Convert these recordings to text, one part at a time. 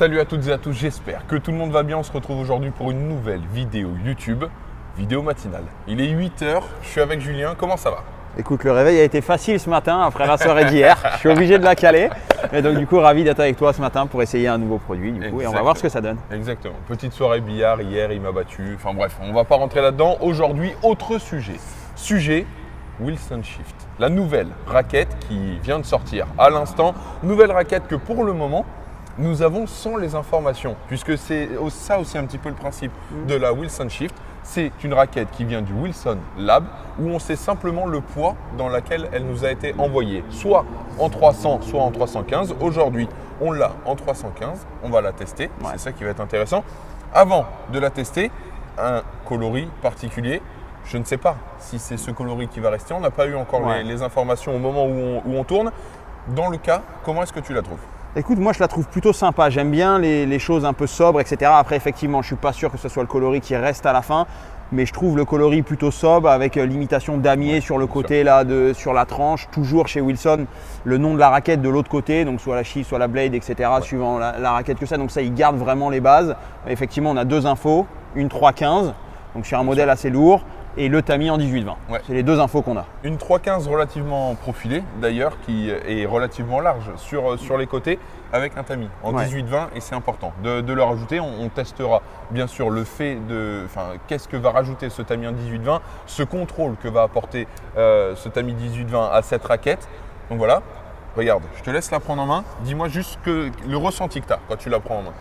Salut à toutes et à tous, j'espère que tout le monde va bien. On se retrouve aujourd'hui pour une nouvelle vidéo YouTube, vidéo matinale. Il est 8h, je suis avec Julien, comment ça va? Écoute, le réveil a été facile ce matin après la soirée d'hier. Je suis obligé de la caler. Et donc du coup, ravi d'être avec toi ce matin pour essayer un nouveau produit du coup, et on va voir ce que ça donne. Exactement. Petite soirée billard, hier il m'a battu. Enfin bref, on ne va pas rentrer là-dedans. Aujourd'hui, autre sujet. Sujet Wilson Shift. La nouvelle raquette qui vient de sortir à l'instant. Nouvelle raquette que pour le moment, nous avons sans les informations. Puisque c'est ça aussi un petit peu le principe de la Wilson Shift. C'est une raquette qui vient du Wilson Lab où on sait simplement le poids dans lequel elle nous a été envoyée. Soit en 300, soit en 315. Aujourd'hui, on l'a en 315. On va la tester. Ouais. C'est ça qui va être intéressant. Avant de la tester, un coloris particulier. Je ne sais pas si c'est ce coloris qui va rester. On n'a pas eu encore les informations au moment où on tourne. Dans le cas, comment est-ce que tu la trouves ? Écoute, moi je la trouve plutôt sympa. J'aime bien les choses un peu sobres, etc. Après, effectivement, je ne suis pas sûr que ce soit le coloris qui reste à la fin. Mais je trouve le coloris plutôt sobre avec l'imitation damier sur le côté, là, sur la tranche. Toujours chez Wilson, le nom de la raquette de l'autre côté. Donc soit la Shift, soit la Blade, etc. Suivant la raquette que ça. Donc ça, il garde vraiment les bases. Effectivement, on a deux infos. Une 315, donc sur un modèle assez lourd. Et le tamis en 18-20. Ouais. C'est les deux infos qu'on a. Une 315 relativement profilée d'ailleurs, qui est relativement large sur les côtés avec un tamis en 18-20 et c'est important de le rajouter. On testera bien sûr le fait de, qu'est-ce que va rajouter ce tamis en 18-20, ce contrôle que va apporter ce tamis 18-20 à cette raquette. Donc voilà. Regarde, je te laisse la prendre en main. Dis-moi juste le ressenti que tu as quand tu la prends en main.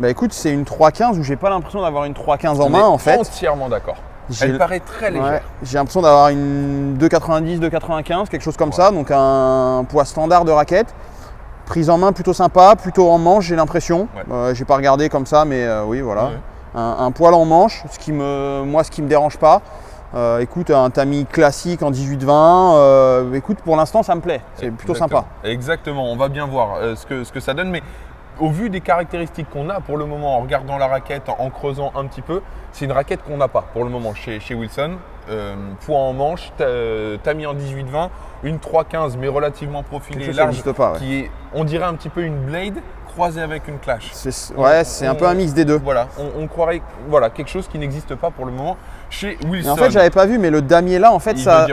Bah écoute, c'est une 315 où j'ai pas l'impression d'avoir une 315 en main en fait. Entièrement d'accord. Elle paraît très légère. Ouais, j'ai l'impression d'avoir une 2,90, 2,95, quelque chose comme ça. Donc un poids standard de raquette. Prise en main plutôt sympa, plutôt en manche j'ai l'impression. Ouais. J'ai pas regardé comme ça, mais oui voilà. Ouais. Un poil en manche, ce qui me dérange pas. Écoute, un tamis classique en 18-20. Écoute, pour l'instant ça me plaît. C'est plutôt sympa. Exactement, on va bien voir ce que ça donne. Mais au vu des caractéristiques qu'on a pour le moment en regardant la raquette, en creusant un petit peu, c'est une raquette qu'on n'a pas pour le moment chez Wilson. Poids en manche, tamis en 18-20, une 315 mais relativement profilée, large, qui est, on dirait un petit peu une Blade croisée avec une Clash. C'est un peu un mix des deux. Voilà, on croirait quelque chose qui n'existe pas pour le moment chez Wilson. Mais en fait, j'avais pas vu, mais le damier là, en fait, ça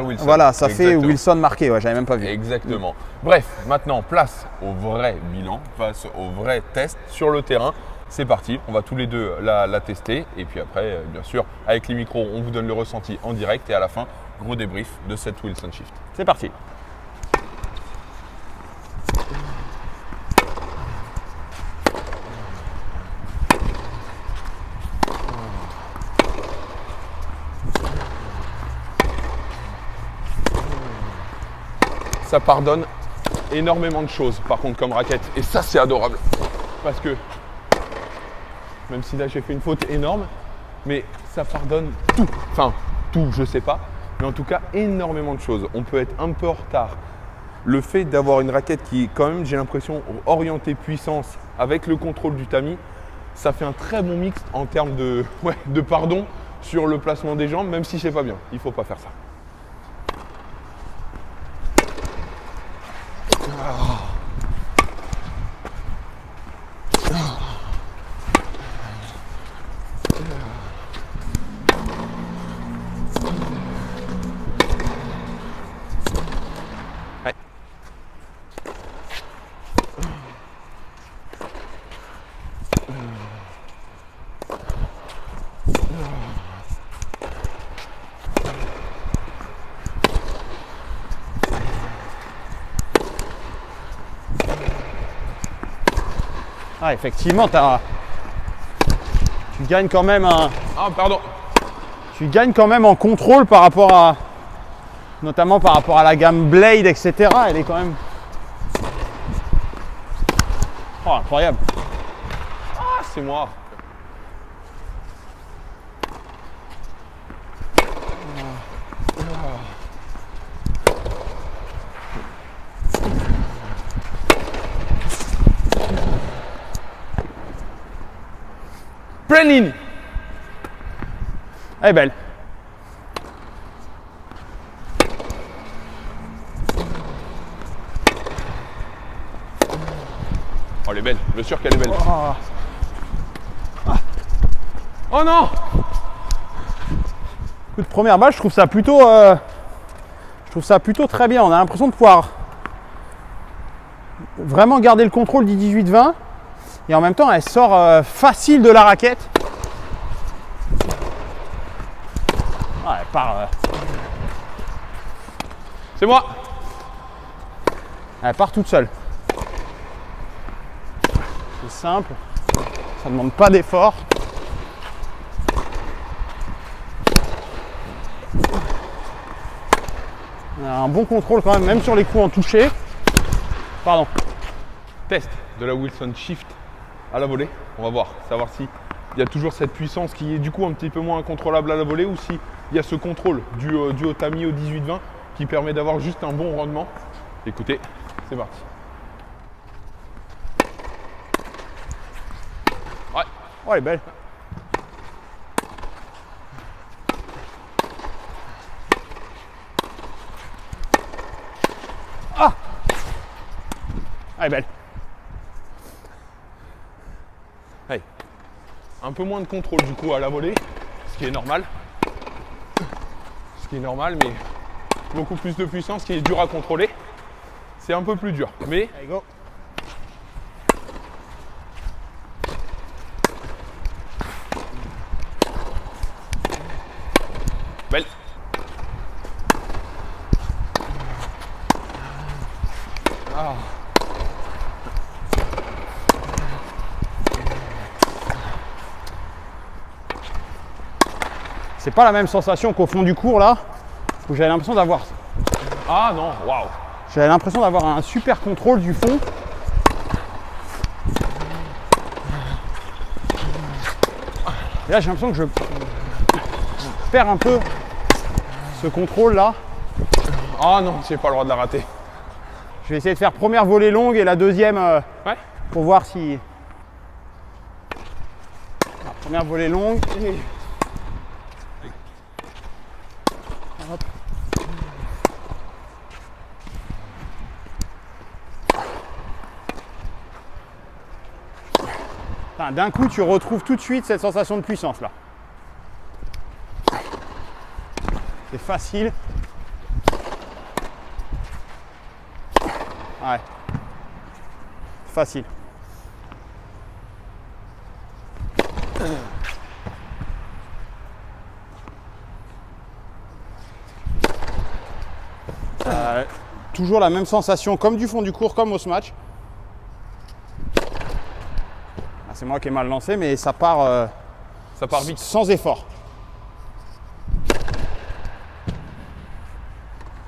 fait Wilson marqué. Ouais, j'avais même pas vu. Exactement. Bref, maintenant, place au vrai bilan, face au vrai test sur le terrain. C'est parti, on va tous les deux la tester. Et puis après, bien sûr, avec les micros, on vous donne le ressenti en direct. Et à la fin, gros débrief de cette Wilson Shift. C'est parti. Ça pardonne énormément de choses par contre comme raquette et ça c'est adorable parce que même si là j'ai fait une faute énorme mais ça pardonne tout, tout je sais pas mais en tout cas énormément de choses. On peut être un peu en retard. Le fait d'avoir une raquette qui est quand même, j'ai l'impression, orientée puissance avec le contrôle du tamis, ça fait un très bon mix en termes de pardon sur le placement des jambes, même si c'est pas bien, il faut pas faire ça. Ah, effectivement, tu gagnes quand même Tu gagnes quand même en contrôle par rapport notamment par rapport à la gamme Blade, etc. Elle est quand même. Oh, incroyable. Ah, c'est moi. Pleine ligne. Elle est belle. Oh, elle est belle. Bien sûr qu'elle est belle. Oh. Oh non! Écoute, première balle, je trouve ça plutôt très bien. On a l'impression de pouvoir vraiment garder le contrôle du 18-20 et en même temps, elle sort facile de la raquette. Ah, elle part. C'est moi! Elle part toute seule. C'est simple, ça ne demande pas d'effort. On a un bon contrôle quand même sur les coups en toucher. Pardon. Test de la Wilson Shift à la volée. On va voir, savoir si il y a toujours cette puissance qui est du coup un petit peu moins incontrôlable à la volée ou si il y a ce contrôle du au tamis au 18-20 qui permet d'avoir juste un bon rendement. Écoutez, c'est parti. Ouais. Oh, elle est belle. Ah! Elle est belle. Hey. Un peu moins de contrôle du coup à la volée, ce qui est normal. Ce qui est normal, mais beaucoup plus de puissance, ce qui est dur à contrôler. C'est un peu plus dur, mais Allez, go. belle. Ah. C'est pas la même sensation qu'au fond du cours là, où j'avais l'impression d'avoir. Ah non, waouh. J'avais l'impression d'avoir un super contrôle du fond. Et là j'ai l'impression que je perds un peu ce contrôle là. Ah non, j'ai pas le droit de la rater. Je vais essayer de faire première volée longue et la deuxième Ouais. pour voir si. La première volée longue. Hop. Enfin, d'un coup, tu retrouves tout de suite cette sensation de puissance là. C'est facile. Ouais. Facile. Toujours la même sensation comme du fond du cours, comme au smash. Ah, c'est moi qui ai mal lancé, mais ça part vite. sans effort.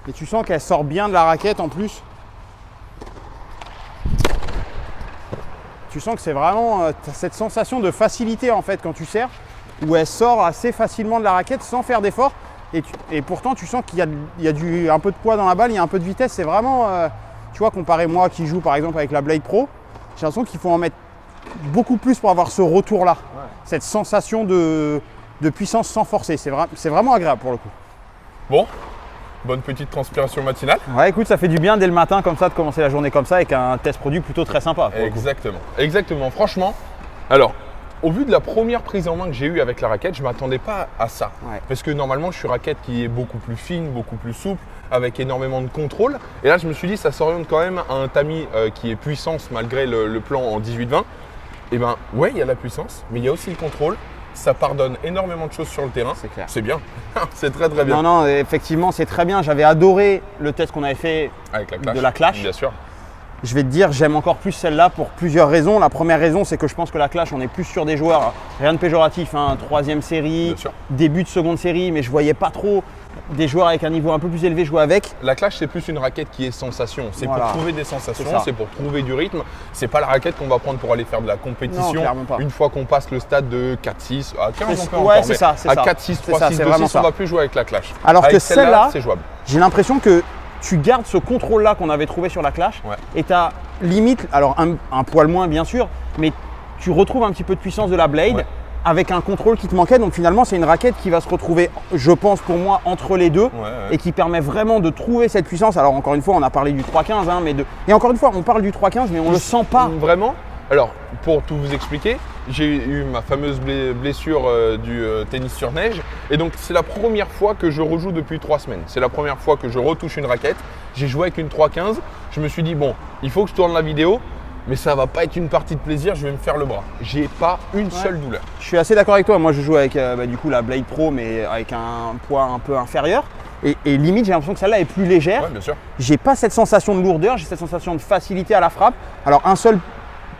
Et tu sens qu'elle sort bien de la raquette en plus. Tu sens que c'est vraiment t'as cette sensation de facilité en fait quand tu sers, où elle sort assez facilement de la raquette sans faire d'effort. Et pourtant tu sens qu'il y a un peu de poids dans la balle, il y a un peu de vitesse. C'est vraiment, tu vois, comparé moi qui joue par exemple avec la Blade Pro, j'ai l'impression qu'il faut en mettre beaucoup plus pour avoir ce retour là, ouais. Cette sensation de puissance sans forcer. C'est vraiment agréable pour le coup. Bon. Bonne petite transpiration matinale. Ouais, écoute, ça fait du bien dès le matin comme ça de commencer la journée comme ça avec un test produit plutôt très sympa. Exactement, exactement. Franchement, alors, au vu de la première prise en main que j'ai eue avec la raquette, je ne m'attendais pas à ça. Ouais. Parce que normalement, je suis raquette qui est beaucoup plus fine, beaucoup plus souple, avec énormément de contrôle. Et là, je me suis dit, ça s'oriente quand même à un tamis qui est puissance malgré le plan en 18-20. Et ben, ouais, il y a la puissance, mais il y a aussi le contrôle. Ça pardonne énormément de choses sur le terrain. C'est clair. C'est bien. C'est très très bien. Non, effectivement, c'est très bien. J'avais adoré le test qu'on avait fait avec la Clash. De la Clash. Bien sûr. Je vais te dire, j'aime encore plus celle-là pour plusieurs raisons. La première raison, c'est que je pense que la Clash, on est plus sur des joueurs, rien de péjoratif, hein, troisième série, début de seconde série, mais je voyais pas trop des joueurs avec un niveau un peu plus élevé jouer avec. La Clash, c'est plus une raquette qui est sensation. C'est pour trouver des sensations, c'est pour trouver du rythme. C'est pas la raquette qu'on va prendre pour aller faire de la compétition. Non, une fois qu'on passe le stade de 4-6, à 15 on peut encore, mais à 4-6, 3-6, 2-6, on va plus jouer avec la Clash. Alors avec que celle-là, c'est jouable. J'ai l'impression que tu gardes ce contrôle-là qu'on avait trouvé sur la Clash et tu as limite, alors un poil moins bien sûr, mais tu retrouves un petit peu de puissance de la Blade avec un contrôle qui te manquait. Donc finalement, c'est une raquette qui va se retrouver, je pense pour moi, entre les deux et qui permet vraiment de trouver cette puissance. Alors encore une fois, on a parlé du 3-15, hein, et encore une fois, on parle du 3-15, mais on ne le sent pas. Vraiment, Alors, pour tout vous expliquer, j'ai eu ma fameuse blessure du tennis sur neige. Et donc, c'est la première fois que je rejoue depuis 3 semaines. C'est la première fois que je retouche une raquette. J'ai joué avec une 3.15. Je me suis dit, bon, il faut que je tourne la vidéo. Mais ça va pas être une partie de plaisir, je vais me faire le bras. J'ai pas une seule douleur. Je suis assez d'accord avec toi. Moi, je joue avec du coup la Blade Pro, mais avec un poids un peu inférieur. Et limite, j'ai l'impression que celle-là est plus légère. Ouais, bien sûr. J'ai pas cette sensation de lourdeur, j'ai cette sensation de facilité à la frappe. Alors, un seul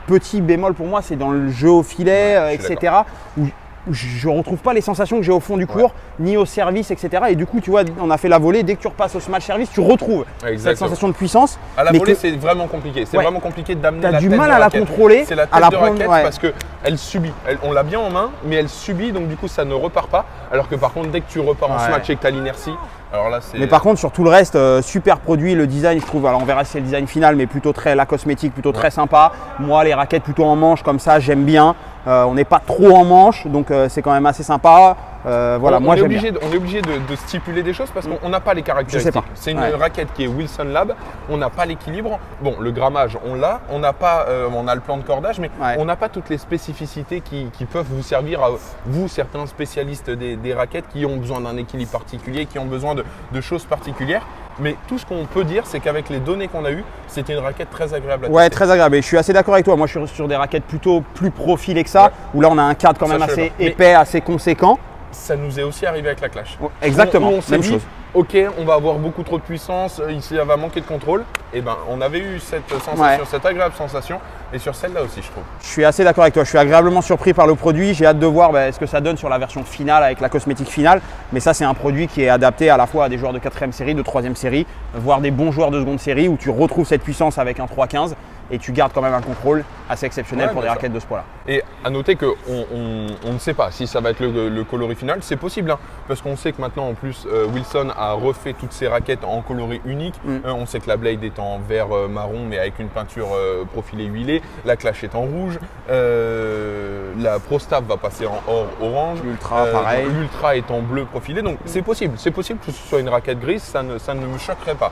petit bémol pour moi, c'est dans le jeu au filet, etc. Où je ne retrouve pas les sensations que j'ai au fond du court, ni au service, etc. Et du coup, tu vois, on a fait la volée. Dès que tu repasses au smash service, tu retrouves cette sensation de puissance. À la volée, c'est vraiment compliqué. C'est vraiment compliqué d'amener la tête de raquette. Tu as du mal à la contrôler. C'est la tête de raquette parce qu'elle subit. On l'a bien en main, mais elle subit. Donc, du coup, ça ne repart pas. Alors que par contre, dès que tu repars en smash et que tu as l'inertie, alors là, c'est… Mais par contre, sur tout le reste, super produit. Le design, je trouve, alors on verra si c'est le design final, mais plutôt la cosmétique, plutôt très sympa. Moi, les raquettes plutôt en manche, comme ça, j'aime bien. On n'est pas trop en manche, donc c'est quand même assez sympa. Voilà, moi j'aime bien. On est obligé de stipuler des choses parce qu'on n'a pas les caractéristiques. C'est une raquette qui est Wilson Lab, on n'a pas l'équilibre. Bon, le grammage, on l'a, on n'a pas, on a le plan de cordage, mais on n'a pas toutes les spécificités qui peuvent vous servir à vous, certains spécialistes des raquettes qui ont besoin d'un équilibre particulier, qui ont besoin de choses particulières. Mais tout ce qu'on peut dire, c'est qu'avec les données qu'on a eues, c'était une raquette très agréable à tester. Ouais, très agréable. Et je suis assez d'accord avec toi. Moi, je suis sur des raquettes plutôt plus profilées que ça, où là, on a un cadre quand même assez épais, assez conséquent. Ça nous est aussi arrivé avec la Clash. Exactement, même chose. Ok, on va avoir beaucoup trop de puissance, ici, ça va manquer de contrôle. Et ben, on avait eu cette sensation, cette agréable sensation. Et sur celle-là aussi, je trouve. Je suis assez d'accord avec toi. Je suis agréablement surpris par le produit. J'ai hâte de voir ce que ça donne sur la version finale avec la cosmétique finale. Mais ça, c'est un produit qui est adapté à la fois à des joueurs de 4e série, de 3e série, voire des bons joueurs de seconde série où tu retrouves cette puissance avec un 3.15 et tu gardes quand même un contrôle assez exceptionnel pour des raquettes de ce poids-là. Et à noter qu'on ne sait pas si ça va être le coloris final. C'est possible, hein, parce qu'on sait que maintenant, en plus, Wilson a refait toutes ses raquettes en coloris unique. On sait que la Blade est en vert marron, mais avec une peinture profilée huilée. La Clash est en rouge. La Pro Staff va passer en or orange. L'Ultra, pareil. L'Ultra est en bleu profilé. Donc, c'est possible. C'est possible que ce soit une raquette grise. Ça ne me choquerait pas.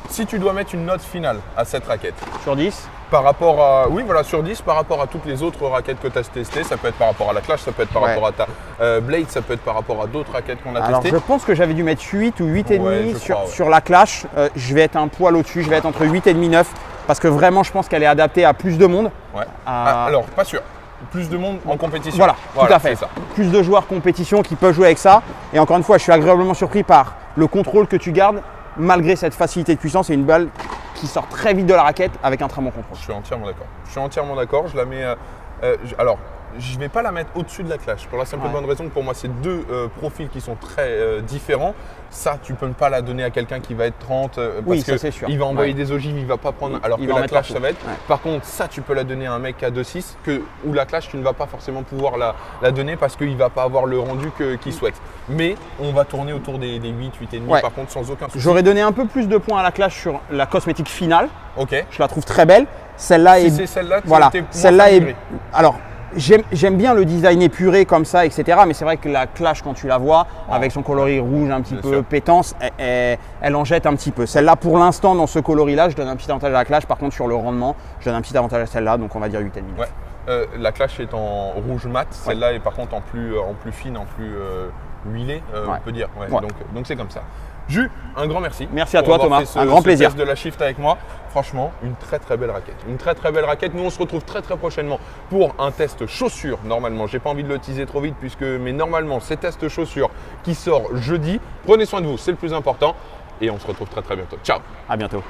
Si tu dois mettre une note finale à cette raquette. Sur 10 par rapport à, oui, voilà, sur 10, par rapport à toutes les autres raquettes que tu as testées, ça peut être par rapport à la Clash, ça peut être par rapport à ta Blade, ça peut être par rapport à d'autres raquettes qu'on a testées. Alors je pense que j'avais dû mettre 8 ou 8,5 sur la Clash. Je vais être un poil au-dessus, je vais être entre 8,5 et 9 parce que vraiment je pense qu'elle est adaptée à plus de monde. Ouais. Alors, pas sûr. Plus de monde en compétition. Voilà, tout à fait. Ça. Plus de joueurs compétition qui peuvent jouer avec ça. Et encore une fois, je suis agréablement surpris par le contrôle que tu gardes malgré cette facilité de puissance et une balle qui sort très vite de la raquette avec un très bon contrôle. Je suis entièrement d'accord. Je suis entièrement d'accord. Je la mets. Alors, je ne vais pas la mettre au-dessus de la Clash. Pour la simple bonne raison que pour moi, c'est deux profils qui sont très différents. Ça, tu ne peux pas la donner à quelqu'un qui va être 30 parce qu'il va envoyer des ogives, il ne va pas prendre. Alors que la Clash, ça va être. Par contre, ça, tu peux la donner à un mec à 2,6 ou la Clash, tu ne vas pas forcément pouvoir la donner parce qu'il ne va pas avoir le rendu qu'il souhaite. Mais on va tourner autour des 8, 8,5 par contre, sans aucun souci. J'aurais donné un peu plus de points à la Clash sur la cosmétique finale. Ok. Je la trouve très belle. Celle-là est. C'est celle-là. Celle-là est. Alors. J'aime bien le design épuré comme ça, etc. Mais c'est vrai que la Clash, quand tu la vois, avec son coloris rouge un petit peu pétance, elle en jette un petit peu. Celle-là, pour l'instant, dans ce coloris-là, je donne un petit avantage à la Clash. Par contre, sur le rendement, je donne un petit avantage à celle-là. Donc, on va dire 8,5. Ouais. La Clash est en rouge mat. Celle-là est par contre en plus fine, en plus huilée, on peut dire. Donc, c'est comme ça. Jus, un grand merci. Merci à toi Thomas, un grand plaisir. Test de la Shift avec moi. Franchement, une très très belle raquette. Une très très belle raquette. Nous on se retrouve très très prochainement pour un test chaussures. Normalement, j'ai pas envie de le teaser trop vite mais normalement c'est test chaussures qui sort jeudi. Prenez soin de vous, c'est le plus important. Et on se retrouve très très bientôt. Ciao. À bientôt.